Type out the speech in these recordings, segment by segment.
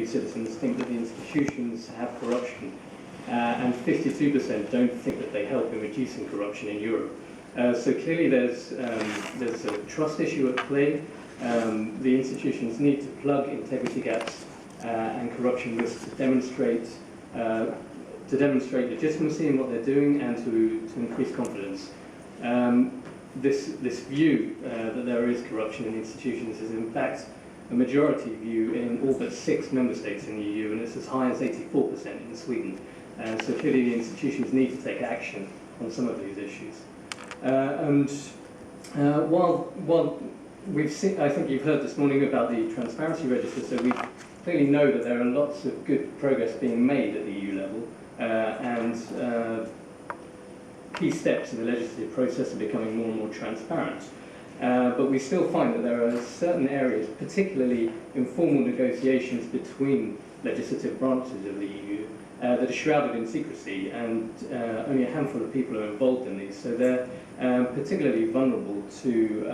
EU citizens think that the institutions have corruption, and 52% don't think that they help in reducing corruption in Europe. So clearly there's a trust issue at play. The institutions need to plug integrity gaps and corruption risks to demonstrate legitimacy in what they're doing and to increase confidence. This view that there is corruption in institutions is in fact a majority view in all but 6 member states in the EU, and it's as high as 84% in Sweden. So clearly the institutions need to take action on some of these issues. While we've seen, I think you've heard this morning about the transparency register, so we clearly know that there are lots of good progress being made at the EU level, and key steps in the legislative process are becoming more and more transparent. But we still find that there are certain areas, particularly informal negotiations between legislative branches of the EU, that are shrouded in secrecy, and only a handful of people are involved in these. So they're particularly vulnerable to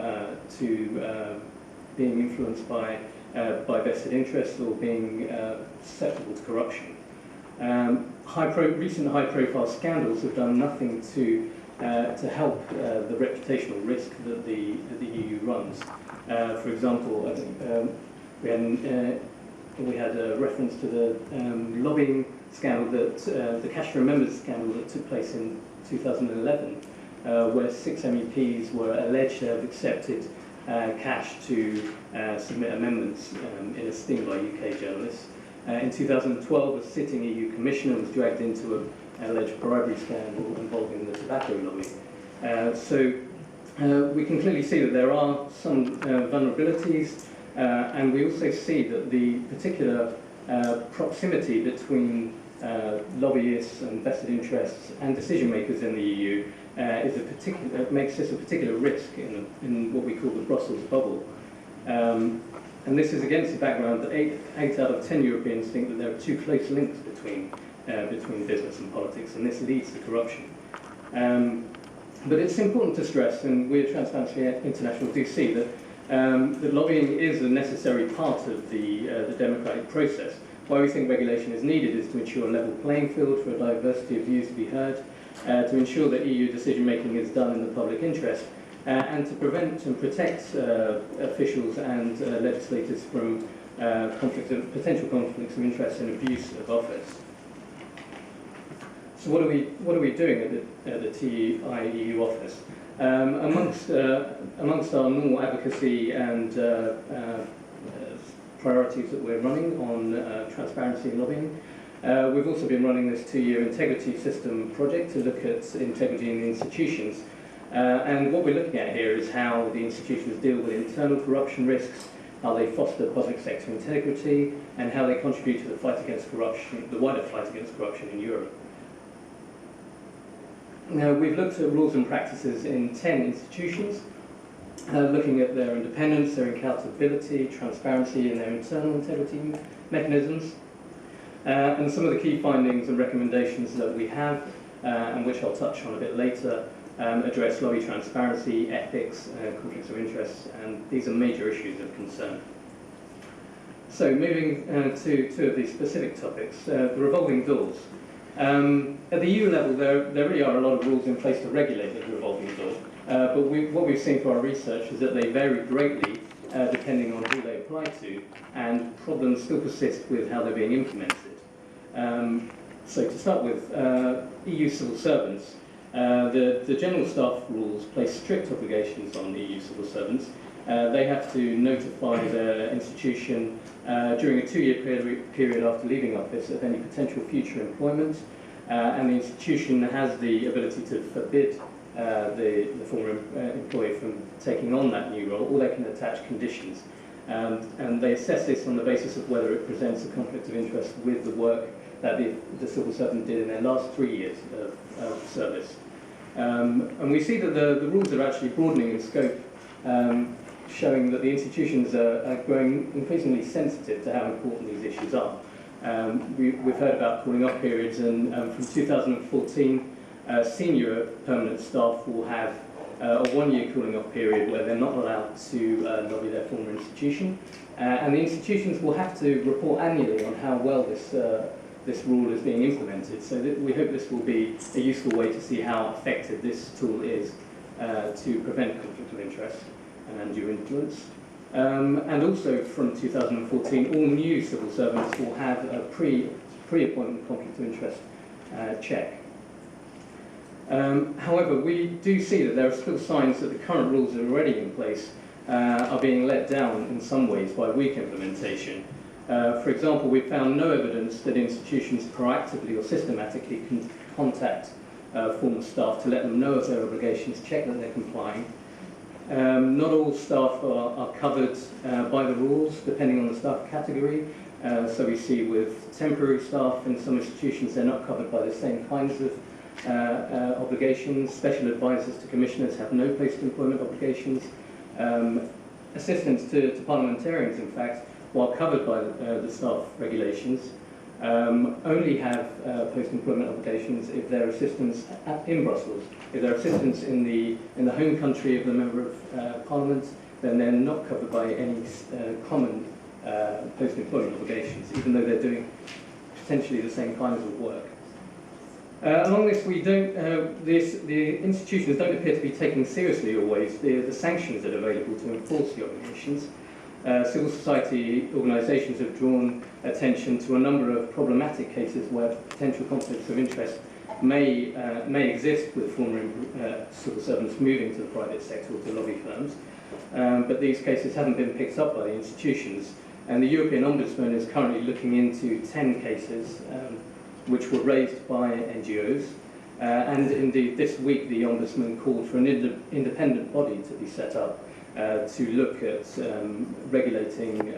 being influenced by vested interests or being susceptible to corruption. Recent high-profile scandals have done nothing to help the reputational risk that the EU runs. For example, I think we had a reference to the lobbying scandal, the Cash for Members scandal that took place in 2011, where 6 MEPs were alleged to have accepted cash to submit amendments in a sting by UK journalists. In 2012, a sitting EU commissioner was dragged into an alleged bribery scandal involving the tobacco lobby. So we can clearly see that there are some vulnerabilities, and we also see that the particular proximity between lobbyists and vested interests and decision makers in the EU makes this a particular risk in what we call the Brussels bubble. And this is against the background that 8 out of 10 Europeans think that there are too close links between business and politics, and this leads to corruption. But it's important to stress, and we at Transparency International do see that lobbying is a necessary part of the democratic process. Why we think regulation is needed is to ensure a level playing field for a diversity of views to be heard, to ensure that EU decision making is done in the public interest, and to prevent and protect officials and legislators from potential conflicts of interest and abuse of office. So what are we doing at the TIEU office? Amongst our normal advocacy and priorities that we're running on transparency and lobbying, we've also been running this 2-year integrity system project to look at integrity in the institutions. And what we're looking at here is how the institutions deal with internal corruption risks, how they foster public sector integrity, and how they contribute to the fight against corruption, the wider fight against corruption in Europe. Now, we've looked at rules and practices in 10 institutions, looking at their independence, their accountability, transparency, and their internal integrity mechanisms. And some of the key findings and recommendations that we have, and which I'll touch on a bit later, address lobby transparency, ethics, conflicts of interest, and these are major issues of concern. So moving to 2 of these specific topics, the revolving doors. At the EU level, there really are a lot of rules in place to regulate the revolving door, but what we've seen for our research is that they vary greatly depending on who they apply to, and problems still persist with how they're being implemented. So to start with, EU civil servants. The general staff rules place strict obligations on EU civil servants. They have to notify their institution during a 2-year period after leaving office of any potential future employment, and the institution has the ability to forbid the former employee from taking on that new role, or they can attach conditions. And they assess this on the basis of whether it presents a conflict of interest with the work that the civil servant did in their last 3 years of service. And we see that the rules are actually broadening in scope, showing that the institutions are growing increasingly sensitive to how important these issues are. We've heard about cooling off periods, and from 2014, senior permanent staff will have a 1-year cooling off period where they're not allowed to lobby their former institution. And the institutions will have to report annually on how well this rule is being implemented. So we hope this will be a useful way to see how effective this tool is to prevent conflict of interest and undue influence. And also from 2014, all new civil servants will have a pre-appointment conflict of interest check. However, we do see that there are still signs that the current rules that are already in place are being let down in some ways by weak implementation. For example, we found no evidence that institutions proactively or systematically can contact former staff to let them know of their obligations, check that they're complying. Not all staff are covered by the rules, depending on the staff category. So we see with temporary staff in some institutions, they're not covered by the same kinds of obligations. Special advisors to commissioners have no post-employment obligations. Assistants to parliamentarians, in fact, while covered by the staff regulations, only have post-employment obligations if they're assistants in Brussels. If they're assistants in the home country of the Member of Parliament, then they're not covered by any common post-employment obligations, even though they're doing potentially the same kinds of work. Along this, the institutions don't appear to be taking seriously always the sanctions that are available to enforce the obligations. Civil society organisations have drawn attention to a number of problematic cases where potential conflicts of interest may exist with former civil servants moving to the private sector or to lobby firms, but these cases haven't been picked up by the institutions. And the European Ombudsman is currently looking into 10 cases which were raised by NGOs. And indeed, this week the Ombudsman called for an independent body to be set up to look at regulating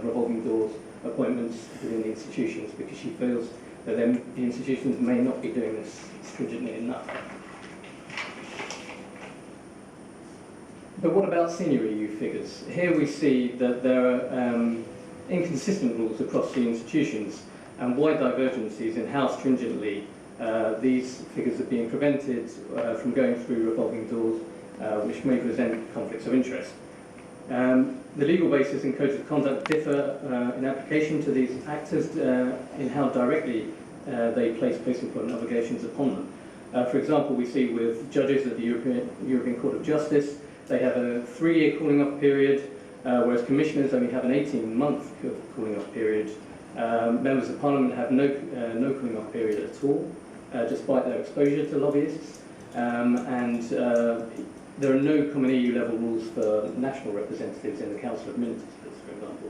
revolving doors appointments within the institutions, because she feels that the institutions may not be doing this stringently enough. But what about senior EU figures? Here we see that there are inconsistent rules across the institutions and wide divergencies in how stringently these figures are being prevented from going through revolving doors, which may present conflicts of interest. The legal basis and codes of conduct differ in application to these actors in how directly they place post-employment obligations upon them. For example, we see with judges at the European Court of Justice, they have a 3-year cooling off period, whereas commissioners only have an 18-month cooling off period. Members of Parliament have no cooling off period at all, despite their exposure to lobbyists. There are no common EU level rules for national representatives in the Council of Ministers, for example.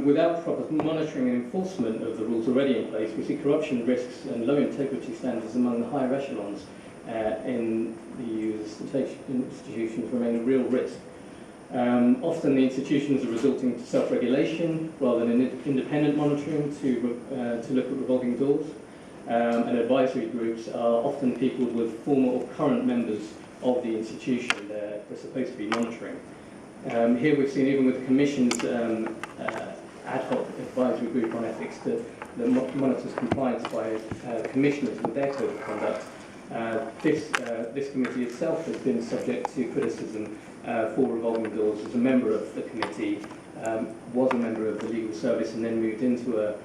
Without proper monitoring and enforcement of the rules already in place, we see corruption risks and low integrity standards among the higher echelons in the EU institutions remain a real risk. Often the institutions are resorting to self-regulation rather than independent monitoring to look at revolving doors. And advisory groups are often people with former or current members of the institution they're supposed to be monitoring. Here we've seen, even with the Commission's ad hoc advisory group on ethics that monitors compliance by commissioners with their code of conduct, this committee itself has been subject to criticism for revolving doors. As a member of the committee, was a member of the legal service and then moved into a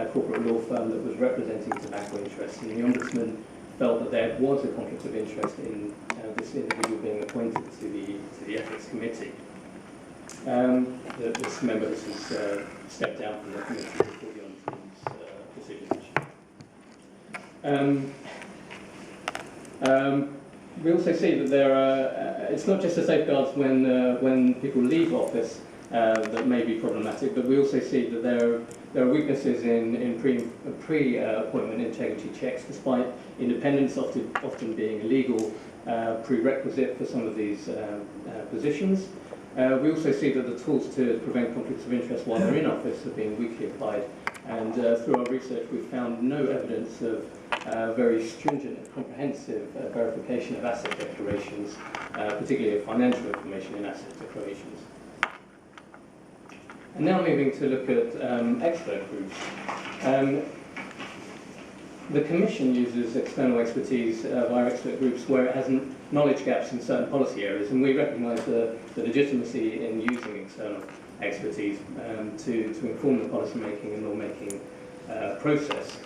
corporate law firm that was representing tobacco interests. And the Ombudsman felt that there was a conflict of interest in this individual being appointed to the ethics committee. This member has stepped down from the committee before the Ombudsman's decision. We also see that there are, it's not just the safeguards when people leave office that may be problematic, but we also see that there are weaknesses in pre-appointment integrity checks, despite independence often being a legal prerequisite for some of these positions. We also see that the tools to prevent conflicts of interest while they're in office are being weakly applied, and through our research we've found no evidence of very stringent and comprehensive verification of asset declarations, particularly of financial information in asset declarations. And now moving to look at expert groups. The Commission uses external expertise via expert groups where it has knowledge gaps in certain policy areas, and we recognise the legitimacy in using external expertise to inform the policy making and law making process.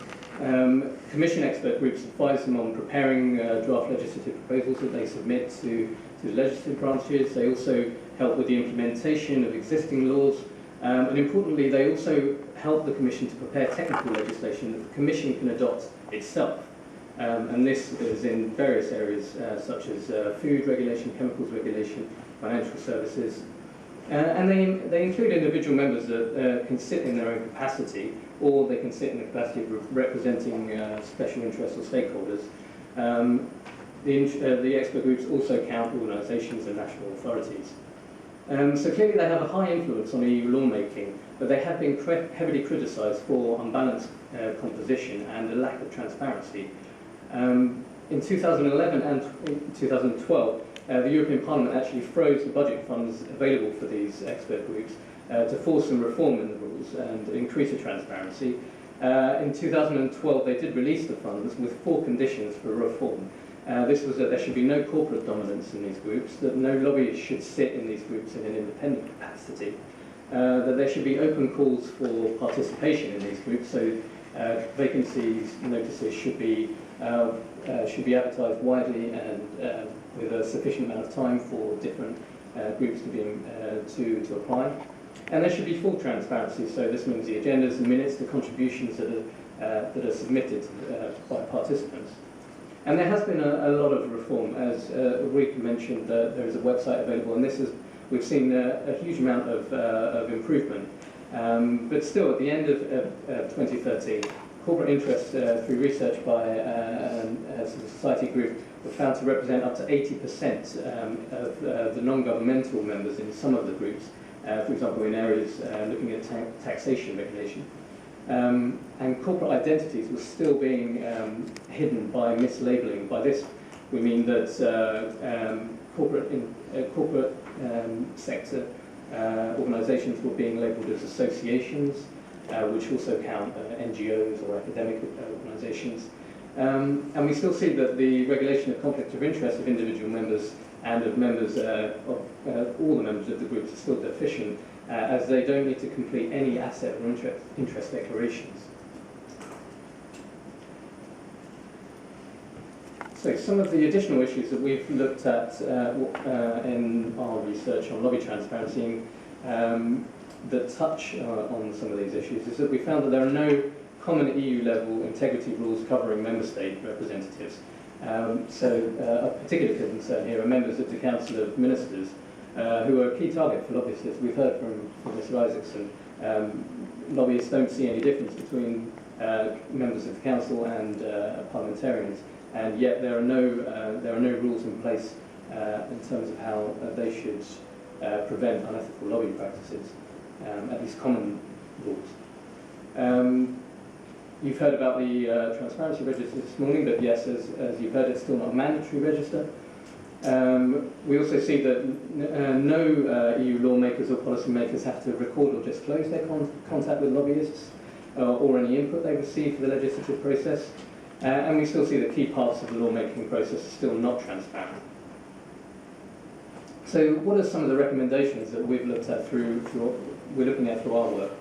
Commission expert groups advise them on preparing draft legislative proposals that they submit to the legislative branches. They also help with the implementation of existing laws, and importantly, they also help the Commission to prepare technical legislation that the Commission can adopt itself. And this is in various areas such as food regulation, chemicals regulation, financial services. And they include individual members that can sit in their own capacity, or they can sit in the capacity of representing special interests or stakeholders. The expert groups also count organisations and national authorities. So clearly they have a high influence on EU lawmaking, but they have been heavily criticised for unbalanced composition and a lack of transparency. In 2011 and 2012, the European Parliament actually froze the budget funds available for these expert groups to force some reform in the rules and increase the transparency. In 2012, they did release the funds with 4 conditions for reform. This was that there should be no corporate dominance in these groups, that no lobbyists should sit in these groups in an independent capacity, that there should be open calls for participation in these groups, so vacancies notices should be advertised widely and with a sufficient amount of time for different groups to apply. And there should be full transparency, so this means the agendas, the minutes, the contributions that are submitted by participants. And there has been a lot of reform, as Ulrike mentioned. There is a website available, and we've seen a huge amount of improvement. But still, at the end of 2013, corporate interests through research by a civil society group were found to represent up to 80% of the non-governmental members in some of the groups, for example, in areas looking at taxation regulation. And corporate identities were still being hidden by mislabeling. By this, we mean that corporate sector organisations were being labelled as associations, which also count NGOs or academic organisations. And we still see that the regulation of conflict of interest of individual members and of members of all the members of the groups is still deficient, as they don't need to complete any asset or interest declarations. So some of the additional issues that we've looked at in our research on lobby transparency that touch on some of these issues is that we found that there are no common EU-level integrity rules covering member state representatives. So a particular concern here are members of the Council of Ministers, who are a key target for lobbyists. As we've heard from Mr. Isaacson, lobbyists don't see any difference between members of the Council and parliamentarians, and yet there are no rules in place in terms of how they should prevent unethical lobbying practices, at least common rules. You've heard about the transparency register this morning, but yes, as you've heard, it's still not a mandatory register. We also see that no EU lawmakers or policymakers have to record or disclose their contact with lobbyists or any input they receive for the legislative process. And we still see that key parts of the lawmaking process are still not transparent. So what are some of the recommendations that we've looked at we're looking at through our work?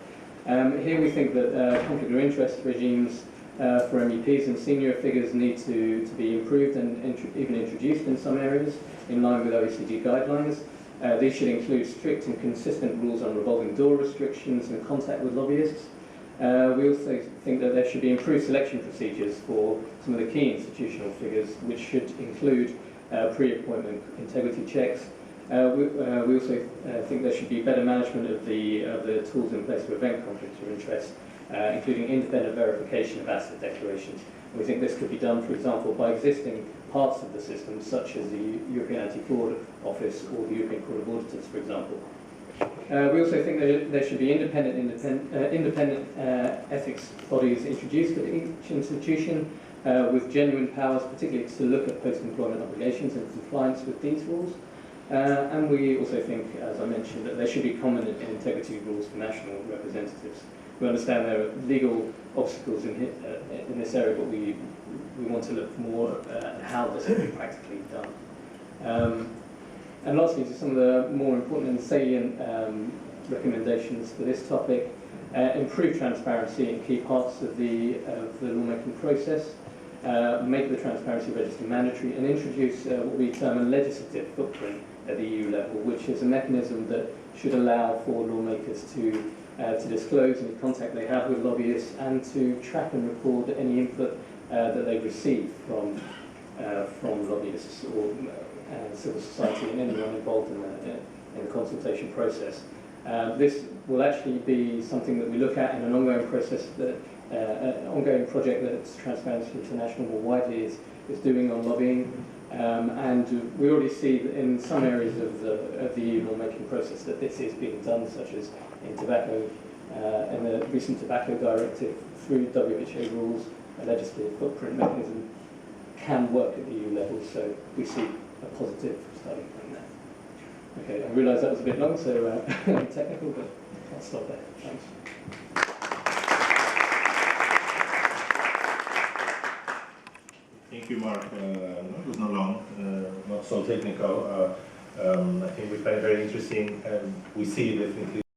Here we think that conflict of interest regimes for MEPs and senior figures need to be improved and even introduced in some areas in line with OECD guidelines. These should include strict and consistent rules on revolving door restrictions and contact with lobbyists. We also think that there should be improved selection procedures for some of the key institutional figures, which should include pre-appointment integrity checks. We also think there should be better management of the tools in place to prevent conflicts of interest, including independent verification of asset declarations. And we think this could be done, for example, by existing parts of the system, such as the European Anti-Fraud Office or the European Court of Auditors, for example. We also think that there should be independent ethics bodies introduced at each institution with genuine powers, particularly to look at post-employment obligations and compliance with these rules. And we also think, as I mentioned, that there should be common integrity rules for national representatives. We understand there are legal obstacles in this area, but we want to look more at how this can be practically done. And lastly, to some of the more important and salient recommendations for this topic: improve transparency in key parts of the lawmaking process, make the transparency register mandatory, and introduce what we term a legislative footprint at the EU level, which is a mechanism that should allow for lawmakers to disclose any contact they have with lobbyists and to track and record any input that they receive from lobbyists or civil society and anyone involved in the consultation process. This will actually be something that we look at in an ongoing process, an ongoing project that Transparency International more widely is doing on lobbying. And we already see that in some areas of the EU lawmaking process that this is being done, such as in tobacco, in the recent tobacco directive, through WHO rules, a legislative footprint mechanism can work at the EU level, so we see a positive starting point there. Okay, I realise that was a bit long, so technical, but I'll stop there. Thanks. Thank you, Mark. It was not long, not so technical. I think we find it very interesting. We see definitely